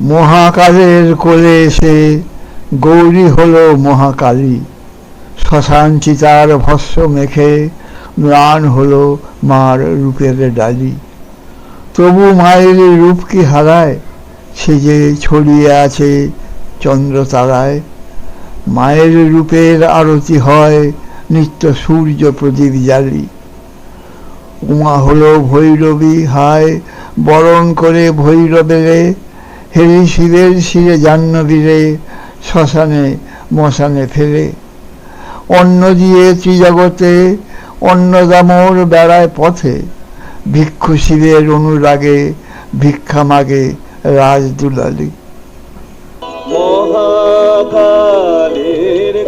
মহাকালের কোলে এসে গৌরী হলো মহাকালী। শ্মশান চিতার ভস্ম মেখে ম্লান হলো মার রূপের ডালি। তবু মায়ের রূপ কি হারায়, সে যে ছড়িয়ে আছে চন্দ্র তারায়। মায়ের রূপের আরতি হয় নিত্য সূর্য প্রদীপ জ্বালি। উমা হলো ভৈরবী, হায় বরণ করে ভৈরবেরে, হেরি শিবের শিরে জাহ্নবীরে, শ্মশানে মশানে ফেরে। অন্ন দিয়ে ত্রিজগতে অন্নদামোর বেড়ায় পথে, ভিক্ষু শিবের অনুরাগে ভিক্ষা মাগে রাজদুলালি। মহাকালের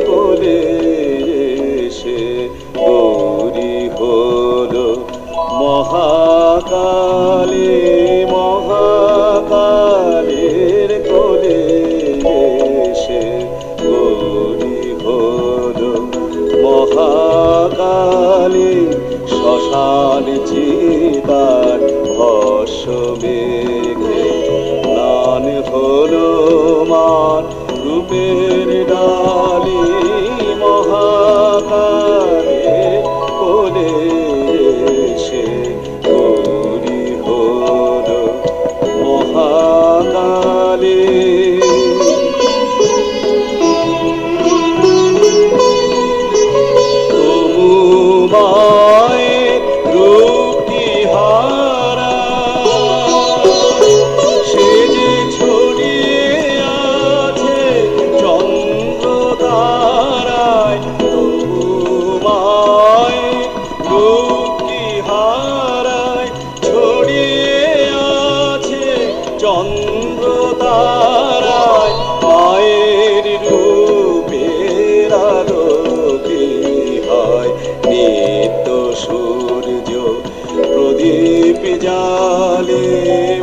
কোলে এসে গৌরী হলো মহাকালী। মহাকালের কোলে এসে গৌরী হলো মহাকালী। শ্মশান চিতার ভস্ম মেঘে ম্লান হলো মার রূপের ডালি। মহাকালের কোলে এসে গৌরী হলো মহাকালী। চন্দ্র তারায় মায়ের রূপের আরতি হয় নিত্য সূর্য প্রদীপ জালে।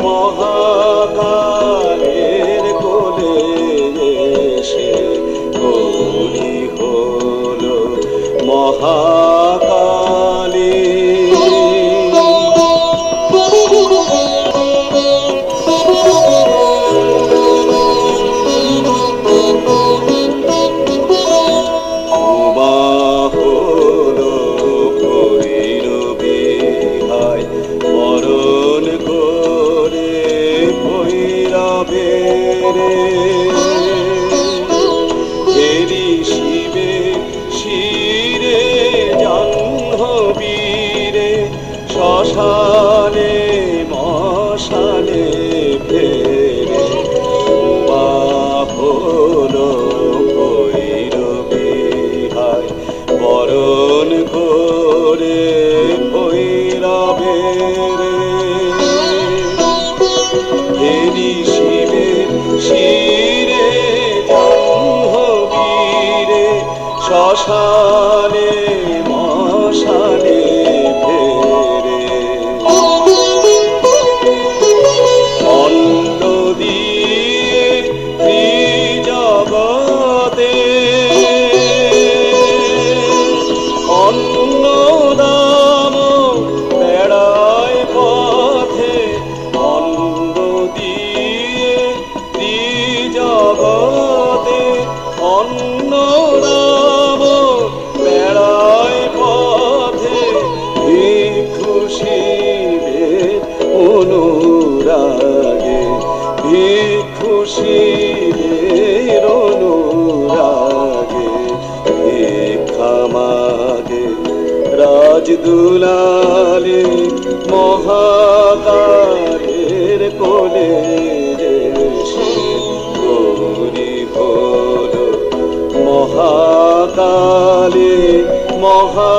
মহাকালের কোলে এসে গৌরী হলো মহাকালী। হেরি শিবে শিরে জাহ্নবীরে, শ্মশানে মশানে ফেরে। মা হলো ভৈরবী, হায় বরণ করে ভৈরবেরে। হেরি শিবে শিরে জাহ্নবীরে, শ্মশানে মশানে ফেরে। অন্ন দিয়ে ত্রিজগতে অন্নদাম বেড়ায় পথে। অন্ন দিয়ে ত্রিজগতে অন্নদাম বেড়ায় পথে। ভিক্ষু শিবের অনুরাগে, ভিক্ষু শিবের অনুরাগে ভিক্ষা মাগে রাজদুলালে। মহাকালের কোলে এসে গৌরী হলো মহাকালী। মহা